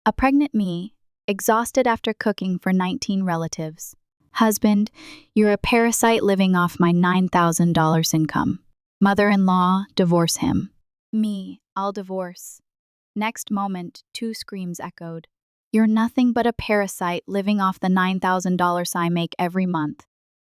A pregnant me, exhausted after cooking for 19 relatives. Husband, you're a parasite living off my $9,000 income. Mother-in-law, divorce him. Me, I'll divorce. Next moment, 2 screams echoed. You're nothing but a parasite living off the $9,000 I make every month.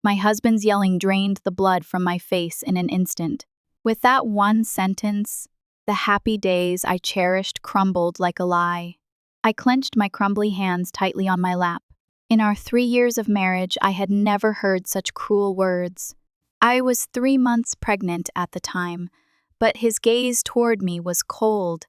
My husband's yelling drained the blood from my face in an instant. With that one sentence, the happy days I cherished crumbled like a lie. I clenched my crumbly hands tightly on my lap. In our 3 years of marriage, I had never heard such cruel words. I was 3 months pregnant at the time, but his gaze toward me was cold,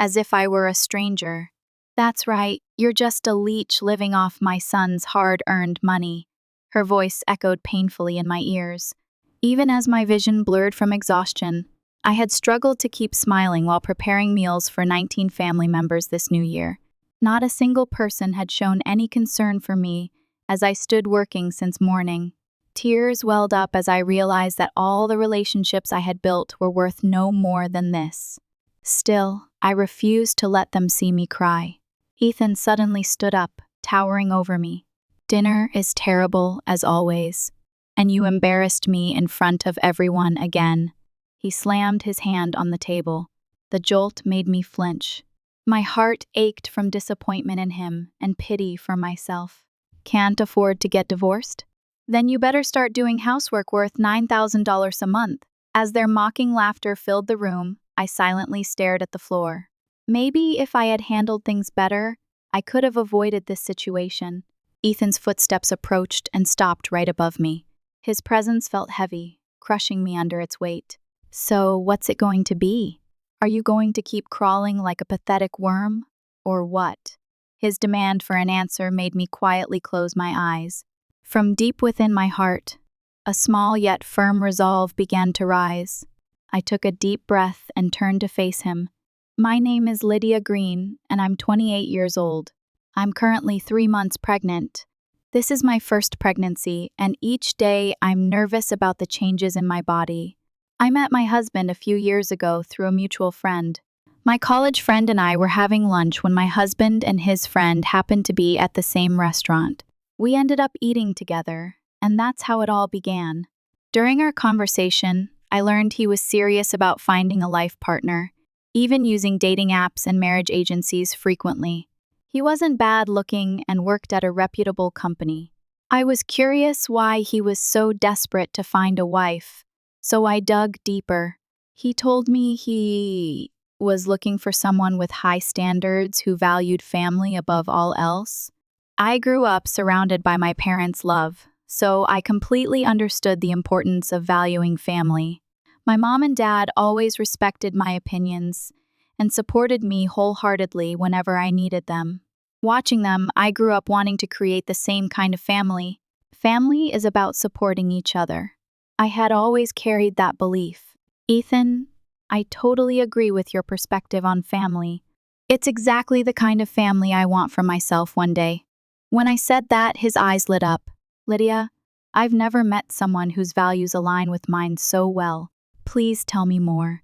as if I were a stranger. That's right, you're just a leech living off my son's hard-earned money. Her voice echoed painfully in my ears. Even as my vision blurred from exhaustion, I had struggled to keep smiling while preparing meals for 19 family members this new year. Not a single person had shown any concern for me as I stood working since morning. Tears welled up as I realized that all the relationships I had built were worth no more than this. Still, I refused to let them see me cry. Ethan suddenly stood up, towering over me. Dinner is terrible, as always, and you embarrassed me in front of everyone again. He slammed his hand on the table. The jolt made me flinch. My heart ached from disappointment in him and pity for myself. Can't afford to get divorced? Then you better start doing housework worth $9,000 a month. As their mocking laughter filled the room, I silently stared at the floor. Maybe if I had handled things better, I could have avoided this situation. Ethan's footsteps approached and stopped right above me. His presence felt heavy, crushing me under its weight. So, what's it going to be? Are you going to keep crawling like a pathetic worm? Or what? His demand for an answer made me quietly close my eyes. From deep within my heart, a small yet firm resolve began to rise. I took a deep breath and turned to face him. My name is Lydia Green, and I'm 28 years old. I'm currently 3 months pregnant. This is my first pregnancy, and each day I'm nervous about the changes in my body. I met my husband a few years ago through a mutual friend. My college friend and I were having lunch when my husband and his friend happened to be at the same restaurant. We ended up eating together, and that's how it all began. During our conversation, I learned he was serious about finding a life partner, even using dating apps and marriage agencies frequently. He wasn't bad looking and worked at a reputable company. I was curious why he was so desperate to find a wife, so I dug deeper. He told me he was looking for someone with high standards who valued family above all else. I grew up surrounded by my parents' love, so I completely understood the importance of valuing family. My mom and dad always respected my opinions and supported me wholeheartedly whenever I needed them. Watching them, I grew up wanting to create the same kind of family. Family is about supporting each other. I had always carried that belief. Ethan, I totally agree with your perspective on family. It's exactly the kind of family I want for myself one day. When I said that, his eyes lit up. Lydia, I've never met someone whose values align with mine so well. Please tell me more.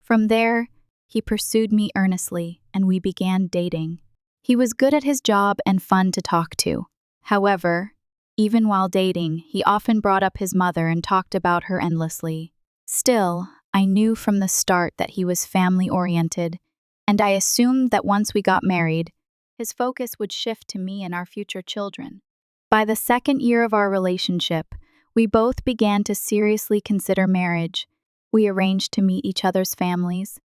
From there, he pursued me earnestly, and we began dating. He was good at his job and fun to talk to. However, even while dating, he often brought up his mother and talked about her endlessly. Still, I knew from the start that he was family-oriented, and I assumed that once we got married, his focus would shift to me and our future children. By the 2nd year of our relationship, we both began to seriously consider marriage. We arranged to meet each other's families,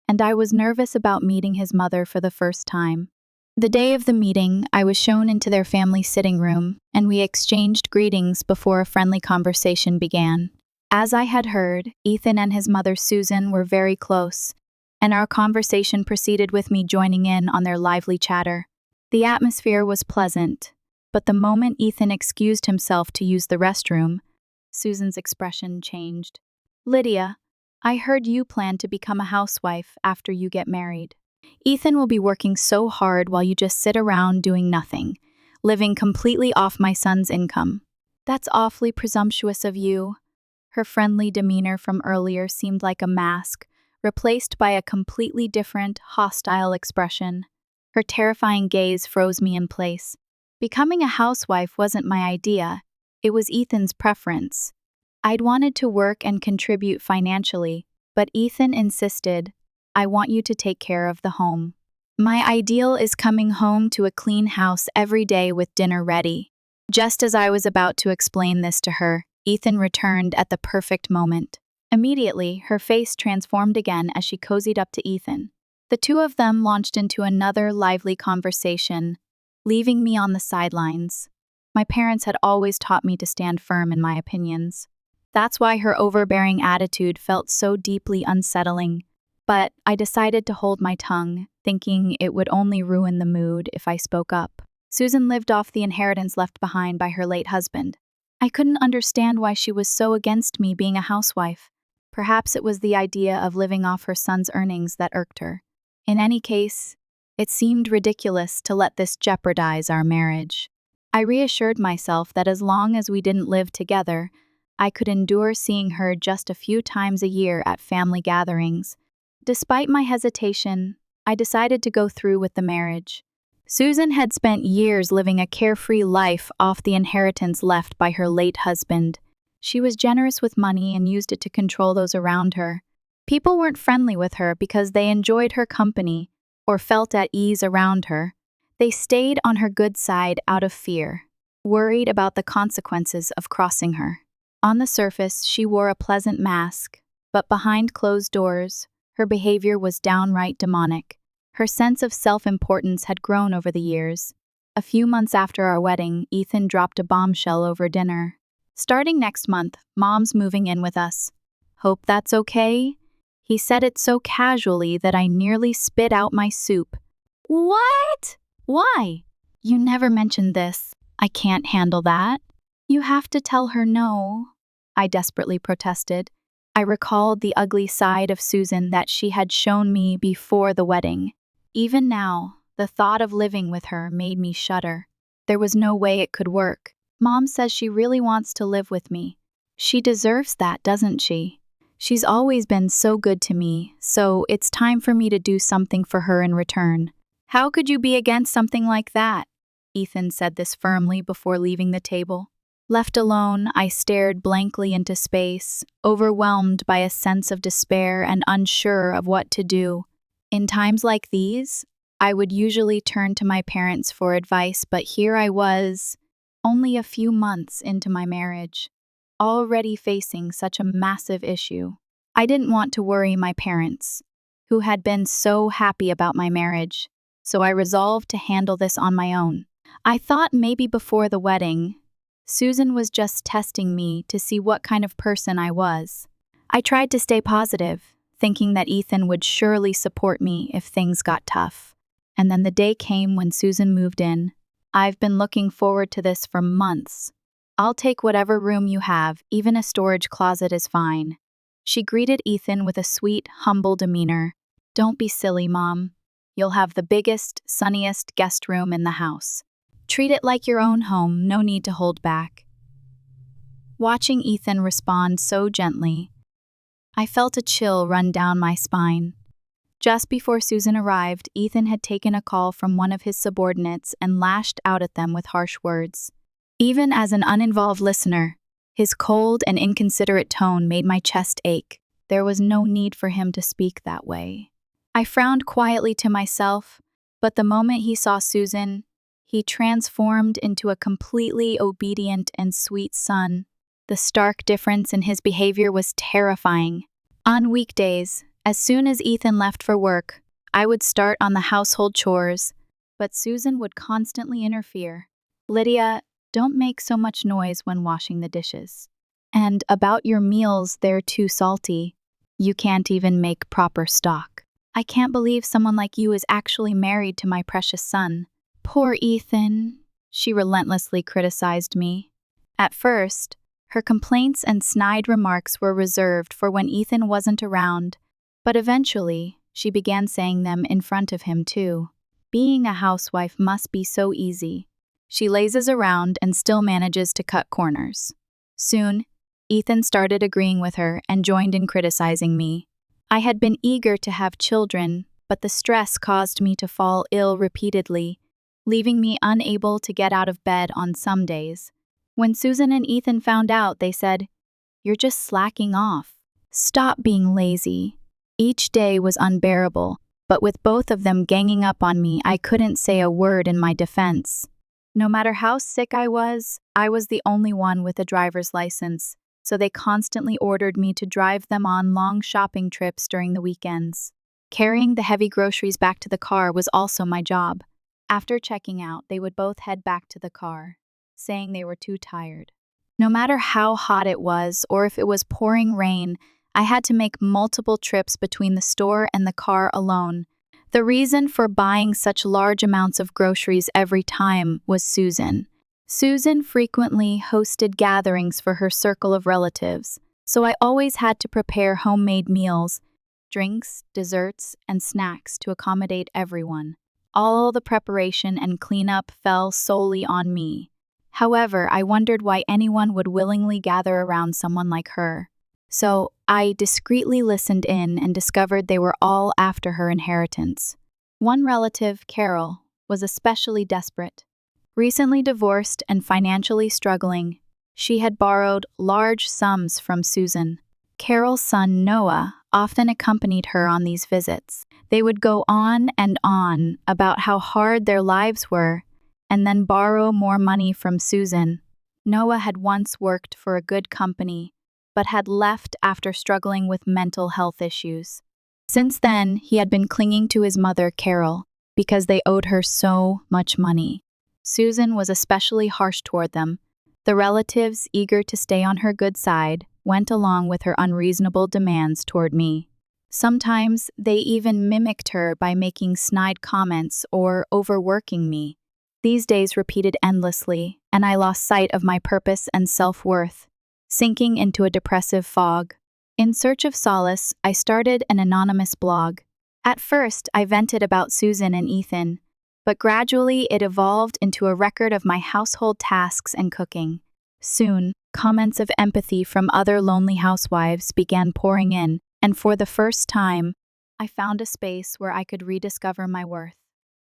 and I was nervous about meeting his mother for the first time. The day of the meeting, I was shown into their family sitting room, and we exchanged greetings before a friendly conversation began. As I had heard, Ethan and his mother Susan were very close, and our conversation proceeded with me joining in on their lively chatter. The atmosphere was pleasant, but the moment Ethan excused himself to use the restroom, Susan's expression changed. Lydia, I heard you plan to become a housewife after you get married. Ethan will be working so hard while you just sit around doing nothing, living completely off my son's income. That's awfully presumptuous of you. Her friendly demeanor from earlier seemed like a mask, replaced by a completely different, hostile expression. Her terrifying gaze froze me in place. Becoming a housewife wasn't my idea, it was Ethan's preference. I'd wanted to work and contribute financially, but Ethan insisted, "I want you to take care of the home. My ideal is coming home to a clean house every day with dinner ready." Just as I was about to explain this to her, Ethan returned at the perfect moment. Immediately, her face transformed again as she cozied up to Ethan. The two of them launched into another lively conversation, leaving me on the sidelines. My parents had always taught me to stand firm in my opinions. That's why her overbearing attitude felt so deeply unsettling. But I decided to hold my tongue, thinking it would only ruin the mood if I spoke up. Susan lived off the inheritance left behind by her late husband. I couldn't understand why she was so against me being a housewife. Perhaps it was the idea of living off her son's earnings that irked her. In any case, it seemed ridiculous to let this jeopardize our marriage. I reassured myself that as long as we didn't live together, I could endure seeing her just a few times a year at family gatherings. Despite my hesitation, I decided to go through with the marriage. Susan had spent years living a carefree life off the inheritance left by her late husband. She was generous with money and used it to control those around her. People weren't friendly with her because they enjoyed her company or felt at ease around her. They stayed on her good side out of fear, worried about the consequences of crossing her. On the surface, she wore a pleasant mask, but behind closed doors, her behavior was downright demonic. Her sense of self-importance had grown over the years. A few months after our wedding, Ethan dropped a bombshell over dinner. "Starting next month, Mom's moving in with us. Hope that's okay?" He said it so casually that I nearly spit out my soup. "What? Why? You never mentioned this. I can't handle that." "You have to tell her no," I desperately protested. I recalled the ugly side of Susan that she had shown me before the wedding. Even now, the thought of living with her made me shudder. There was no way it could work. Mom says she really wants to live with me. She deserves that, doesn't she? She's always been so good to me, so it's time for me to do something for her in return. "How could you be against something like that?" Ethan said this firmly before leaving the table. Left alone, I stared blankly into space, overwhelmed by a sense of despair and unsure of what to do. In times like these, I would usually turn to my parents for advice, but here I was, only a few months into my marriage, already facing such a massive issue. I didn't want to worry my parents, who had been so happy about my marriage, so I resolved to handle this on my own. I thought maybe before the wedding, Susan was just testing me to see what kind of person I was. I tried to stay positive, thinking that Ethan would surely support me if things got tough. And then the day came when Susan moved in. "I've been looking forward to this for months. I'll take whatever room you have, even a storage closet is fine." She greeted Ethan with a sweet, humble demeanor. "Don't be silly, Mom. You'll have the biggest, sunniest guest room in the house. Treat it like your own home, no need to hold back." Watching Ethan respond so gently, I felt a chill run down my spine. Just before Susan arrived, Ethan had taken a call from one of his subordinates and lashed out at them with harsh words. Even as an uninvolved listener, his cold and inconsiderate tone made my chest ache. There was no need for him to speak that way. I frowned quietly to myself, but the moment he saw Susan, he transformed into a completely obedient and sweet son. The stark difference in his behavior was terrifying. On weekdays, as soon as Ethan left for work, I would start on the household chores, but Susan would constantly interfere. "Lydia, don't make so much noise when washing the dishes. And about your meals, they're too salty. You can't even make proper stock. I can't believe someone like you is actually married to my precious son." "Poor Ethan," she relentlessly criticized me. At first, her complaints and snide remarks were reserved for when Ethan wasn't around, but eventually, she began saying them in front of him too. "Being a housewife must be so easy. She lazes around and still manages to cut corners." Soon, Ethan started agreeing with her and joined in criticizing me. I had been eager to have children, but the stress caused me to fall ill repeatedly, leaving me unable to get out of bed on some days. When Susan and Ethan found out, they said, "You're just slacking off. Stop being lazy." Each day was unbearable, but with both of them ganging up on me, I couldn't say a word in my defense. No matter how sick I was the only one with a driver's license, so they constantly ordered me to drive them on long shopping trips during the weekends. Carrying the heavy groceries back to the car was also my job. After checking out, they would both head back to the car, saying they were too tired. No matter how hot it was or if it was pouring rain, I had to make multiple trips between the store and the car alone. The reason for buying such large amounts of groceries every time was Susan. Susan frequently hosted gatherings for her circle of relatives, so I always had to prepare homemade meals, drinks, desserts, and snacks to accommodate everyone. All the preparation and cleanup fell solely on me. However, I wondered why anyone would willingly gather around someone like her. So I discreetly listened in and discovered they were all after her inheritance. One relative, Carol, was especially desperate. Recently divorced and financially struggling, she had borrowed large sums from Susan. Carol's son, Noah, often accompanied her on these visits. They would go on and on about how hard their lives were, and then borrow more money from Susan. Noah had once worked for a good company, but had left after struggling with mental health issues. Since then, he had been clinging to his mother, Carol, because they owed her so much money. Susan was especially harsh toward them. The relatives, eager to stay on her good side, went along with her unreasonable demands toward me. Sometimes they even mimicked her by making snide comments or overworking me. These days repeated endlessly, and I lost sight of my purpose and self-worth, sinking into a depressive fog. In search of solace, I started an anonymous blog. At first, I vented about Susan and Ethan, but gradually it evolved into a record of my household tasks and cooking. Soon, comments of empathy from other lonely housewives began pouring in, and for the first time, I found a space where I could rediscover my worth.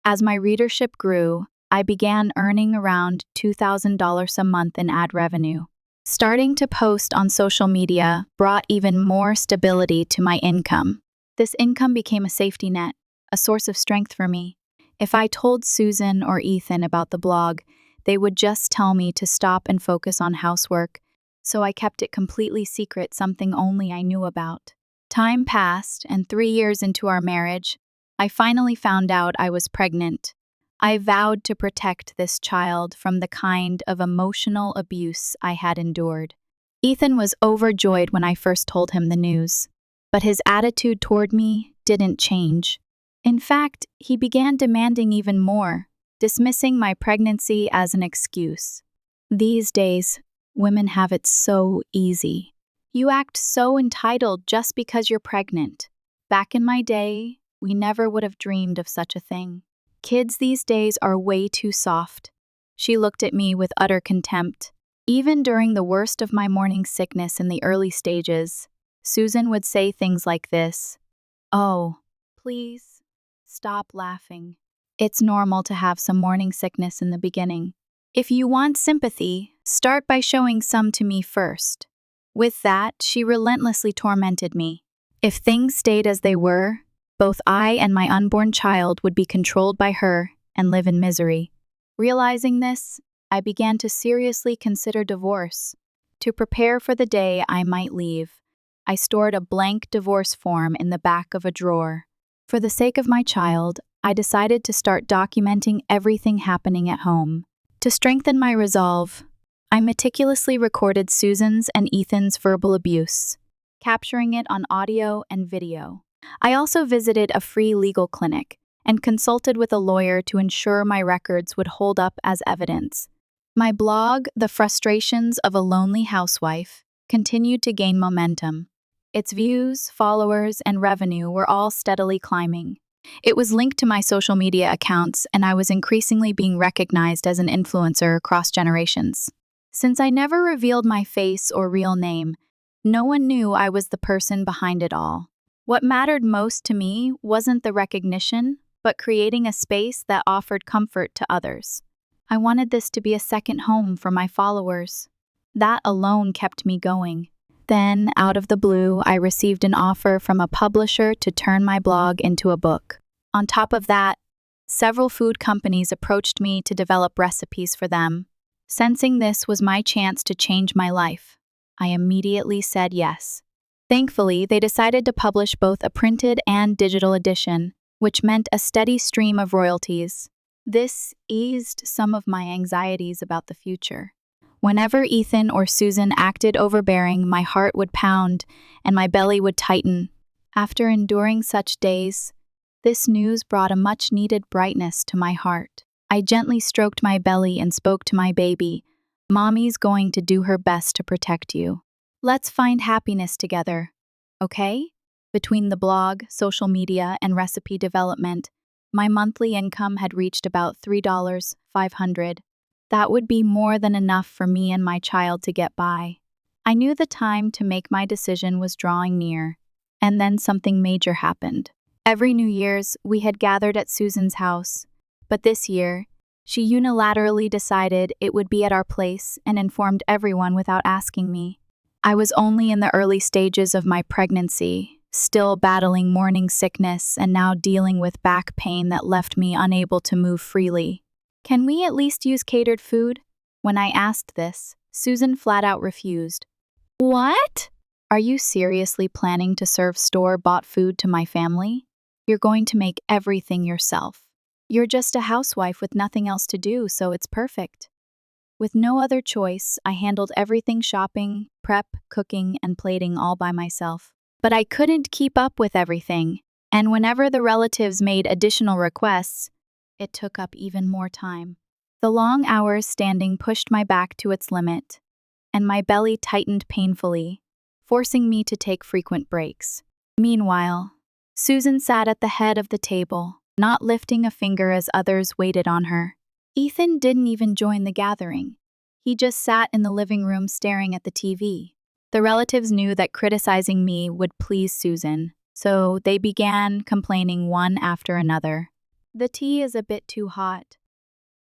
As my readership grew, I began earning around $2,000 a month in ad revenue. Starting to post on social media brought even more stability to my income. This income became a safety net, a source of strength for me. If I told Susan or Ethan about the blog, they would just tell me to stop and focus on housework, so I kept it completely secret, something only I knew about. Time passed, and 3 years into our marriage, I finally found out I was pregnant. I vowed to protect this child from the kind of emotional abuse I had endured. Ethan was overjoyed when I first told him the news, but his attitude toward me didn't change. In fact, he began demanding even more, dismissing my pregnancy as an excuse. These days, women have it so easy. You act so entitled just because you're pregnant. Back in my day, we never would have dreamed of such a thing. Kids these days are way too soft. She looked at me with utter contempt. Even during the worst of my morning sickness in the early stages, Susan would say things like this: "Oh, please, stop laughing. It's normal to have some morning sickness in the beginning. If you want sympathy, start by showing some to me first." With that, she relentlessly tormented me. If things stayed as they were, both I and my unborn child would be controlled by her and live in misery. Realizing this, I began to seriously consider divorce. To prepare for the day I might leave, I stored a blank divorce form in the back of a drawer. For the sake of my child, I decided to start documenting everything happening at home. To strengthen my resolve, I meticulously recorded Susan's and Ethan's verbal abuse, capturing it on audio and video. I also visited a free legal clinic and consulted with a lawyer to ensure my records would hold up as evidence. My blog, The Frustrations of a Lonely Housewife, continued to gain momentum. Its views, followers, and revenue were all steadily climbing. It was linked to my social media accounts, and I was increasingly being recognized as an influencer across generations. Since I never revealed my face or real name, no one knew I was the person behind it all. What mattered most to me wasn't the recognition, but creating a space that offered comfort to others. I wanted this to be a second home for my followers. That alone kept me going. Then, out of the blue, I received an offer from a publisher to turn my blog into a book. On top of that, several food companies approached me to develop recipes for them. Sensing this was my chance to change my life, I immediately said yes. Thankfully, they decided to publish both a printed and digital edition, which meant a steady stream of royalties. This eased some of my anxieties about the future. Whenever Ethan or Susan acted overbearing, my heart would pound and my belly would tighten. After enduring such days, this news brought a much-needed brightness to my heart. I gently stroked my belly and spoke to my baby. Mommy's going to do her best to protect you. Let's find happiness together, okay? Between the blog, social media, and recipe development, my monthly income had reached about $3,500. That would be more than enough for me and my child to get by. I knew the time to make my decision was drawing near, and then something major happened. Every New Year's, we had gathered at Susan's house, but this year, she unilaterally decided it would be at our place and informed everyone without asking me. I was only in the early stages of my pregnancy, still battling morning sickness and now dealing with back pain that left me unable to move freely. Can we at least use catered food? When I asked this, Susan flat out refused. What? Are you seriously planning to serve store-bought food to my family? You're going to make everything yourself. You're just a housewife with nothing else to do, so it's perfect. With no other choice, I handled everything shopping, prep, cooking, and plating all by myself. But I couldn't keep up with everything, and whenever the relatives made additional requests, it took up even more time. The long hours standing pushed my back to its limit, and my belly tightened painfully, forcing me to take frequent breaks. Meanwhile, Susan sat at the head of the table, not lifting a finger as others waited on her. Ethan didn't even join the gathering. He just sat in the living room staring at the TV. The relatives knew that criticizing me would please Susan, so they began complaining one after another. The tea is a bit too hot.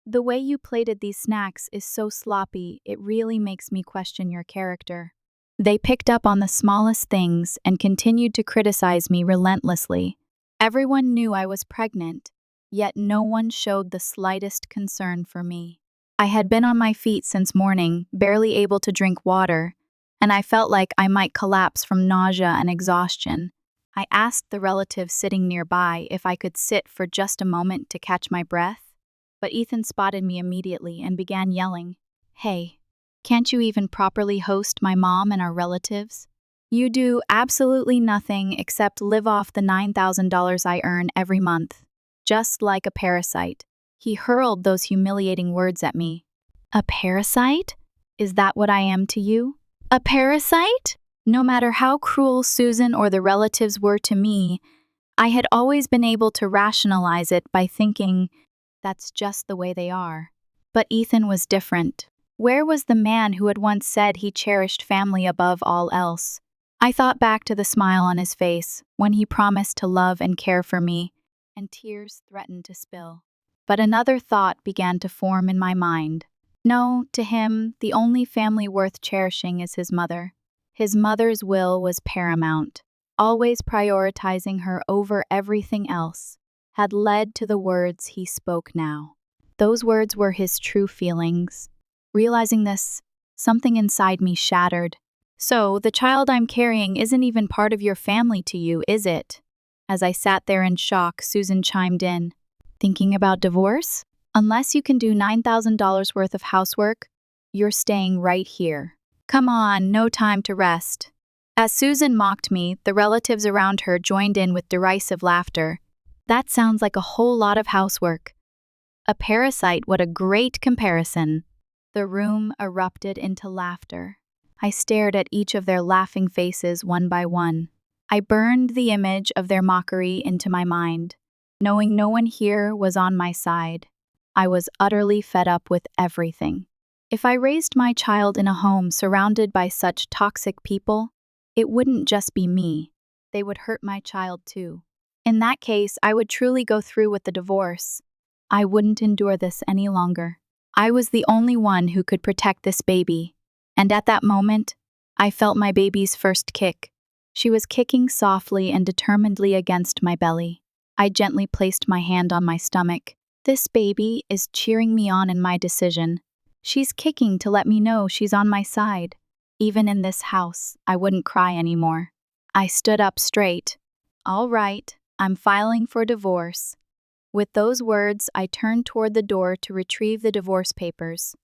The way you plated these snacks is so sloppy, it really makes me question your character. They picked up on the smallest things and continued to criticize me relentlessly. Everyone knew I was pregnant, yet no one showed the slightest concern for me. I had been on my feet since morning, barely able to drink water, and I felt like I might collapse from nausea and exhaustion. I asked the relative sitting nearby if I could sit for just a moment to catch my breath, but Ethan spotted me immediately and began yelling, "Hey, can't you even properly host my mom and our relatives? You do absolutely nothing except live off the $9,000 I earn every month, just like a parasite." He hurled those humiliating words at me. A parasite? Is that what I am to you? A parasite? No matter how cruel Susan or the relatives were to me, I had always been able to rationalize it by thinking, that's just the way they are. But Ethan was different. Where was the man who had once said he cherished family above all else? I thought back to the smile on his face when he promised to love and care for me, and tears threatened to spill. But another thought began to form in my mind. No, to him, the only family worth cherishing is his mother. His mother's will was paramount. Always prioritizing her over everything else had led to the words he spoke now. Those words were his true feelings. Realizing this, something inside me shattered. So, the child I'm carrying isn't even part of your family to you, is it? As I sat there in shock, Susan chimed in. Thinking about divorce? Unless you can do $9,000 worth of housework, you're staying right here. Come on, no time to rest. As Susan mocked me, the relatives around her joined in with derisive laughter. That sounds like a whole lot of housework. A parasite, what a great comparison. The room erupted into laughter. I stared at each of their laughing faces one by one. I burned the image of their mockery into my mind. Knowing no one here was on my side, I was utterly fed up with everything. If I raised my child in a home surrounded by such toxic people, it wouldn't just be me. they would hurt my child too. In that case, I would truly go through with the divorce. I wouldn't endure this any longer. I was the only one who could protect this baby. And at that moment, I felt my baby's first kick. She was kicking softly and determinedly against my belly. I gently placed my hand on my stomach. This baby is cheering me on in my decision. She's kicking to let me know she's on my side. Even in this house, I wouldn't cry anymore. I stood up straight. All right, I'm filing for divorce. With those words, I turned toward the door to retrieve the divorce papers.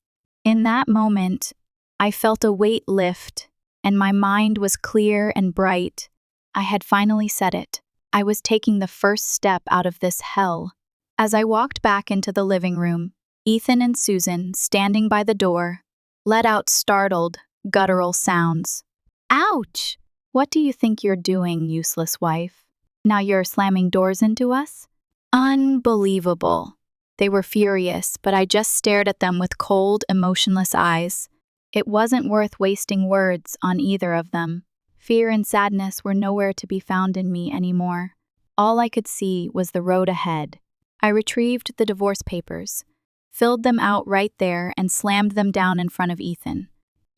In that moment, I felt a weight lift, and my mind was clear and bright. I had finally said it. I was taking the first step out of this hell. As I walked back into the living room, Ethan and Susan, standing by the door, let out startled, guttural sounds. Ouch! What do you think you're doing, useless wife? Now you're slamming doors into us? Unbelievable. They were furious, but I just stared at them with cold, emotionless eyes. It wasn't worth wasting words on either of them. Fear and sadness were nowhere to be found in me anymore. All I could see was the road ahead. I retrieved the divorce papers, filled them out right there, and slammed them down in front of Ethan.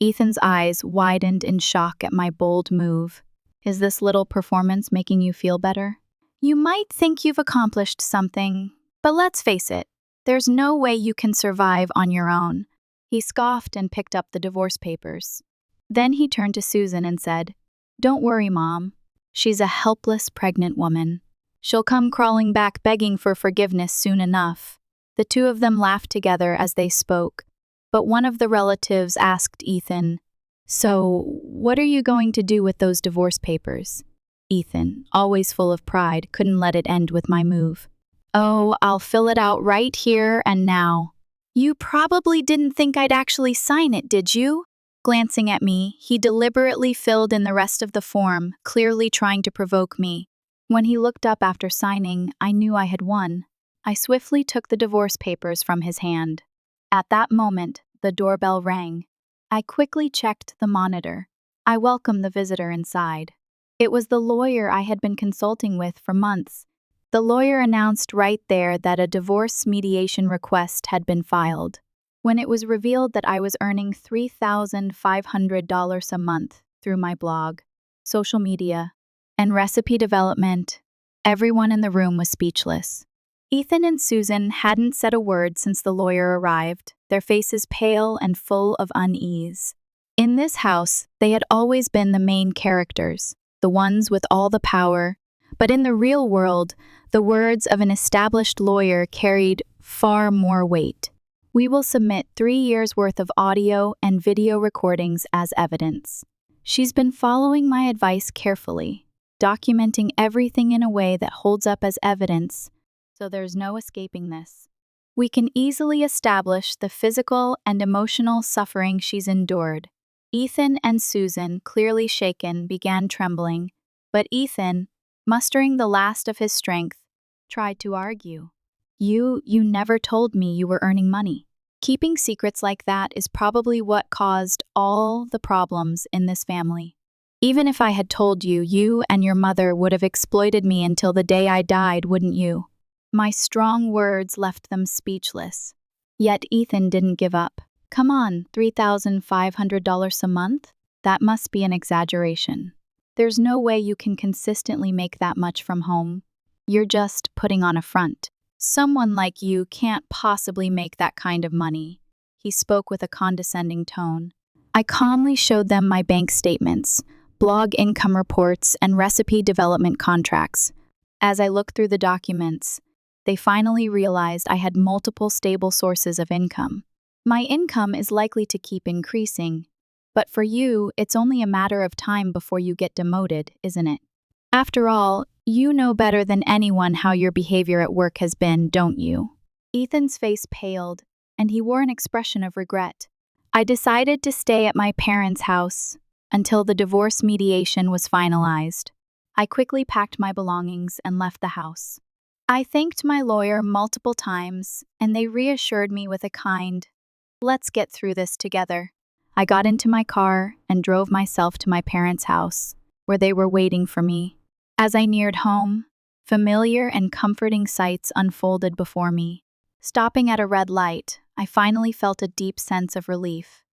Ethan's eyes widened in shock at my bold move. Is this little performance making you feel better? You might think you've accomplished something, but let's face it, there's no way you can survive on your own. He scoffed and picked up the divorce papers. Then he turned to Susan and said, Don't worry, Mom. She's a helpless pregnant woman. She'll come crawling back begging for forgiveness soon enough. The two of them laughed together as they spoke, but one of the relatives asked Ethan, So, what are you going to do with those divorce papers? Ethan, always full of pride, couldn't let it end with my move. Oh, I'll fill it out right here and now. You probably didn't think I'd actually sign it, did you? Glancing at me, he deliberately filled in the rest of the form, clearly trying to provoke me. When he looked up after signing, I knew I had won. I swiftly took the divorce papers from his hand. At that moment, the doorbell rang. I quickly checked the monitor. I welcomed the visitor inside. It was the lawyer I had been consulting with for months. The lawyer announced right there that a divorce mediation request had been filed. When it was revealed that I was earning $3,500 a month through my blog, social media, and recipe development, everyone in the room was speechless. Ethan and Susan hadn't said a word since the lawyer arrived, their faces pale and full of unease. In this house, they had always been the main characters, the ones with all the power, but in the real world, the words of an established lawyer carried far more weight. We will submit 3 years' worth of audio and video recordings as evidence. She's been following my advice carefully, documenting everything in a way that holds up as evidence, so there's no escaping this. We can easily establish the physical and emotional suffering she's endured. Ethan and Susan, clearly shaken, began trembling, but Ethan, mustering the last of his strength, tried to argue. You never told me you were earning money. Keeping secrets like that is probably what caused all the problems in this family. Even if I had told you, you and your mother would have exploited me until the day I died, wouldn't you? My strong words left them speechless. Yet Ethan didn't give up. Come on, $3,500 a month? That must be an exaggeration. There's no way you can consistently make that much from home. You're just putting on a front. Someone like you can't possibly make that kind of money. He spoke with a condescending tone. I calmly showed them my bank statements, blog income reports, and recipe development contracts. As I looked through the documents, they finally realized I had multiple stable sources of income. My income is likely to keep increasing, but for you, it's only a matter of time before you get demoted, isn't it? After all, you know better than anyone how your behavior at work has been, don't you? Ethan's face paled, and he wore an expression of regret. I decided to stay at my parents' house until the divorce mediation was finalized. I quickly packed my belongings and left the house. I thanked my lawyer multiple times, and they reassured me with a kind, "Let's get through this together." I got into my car and drove myself to my parents' house, where they were waiting for me. As I neared home, familiar and comforting sights unfolded before me. Stopping at a red light, I finally felt a deep sense of relief.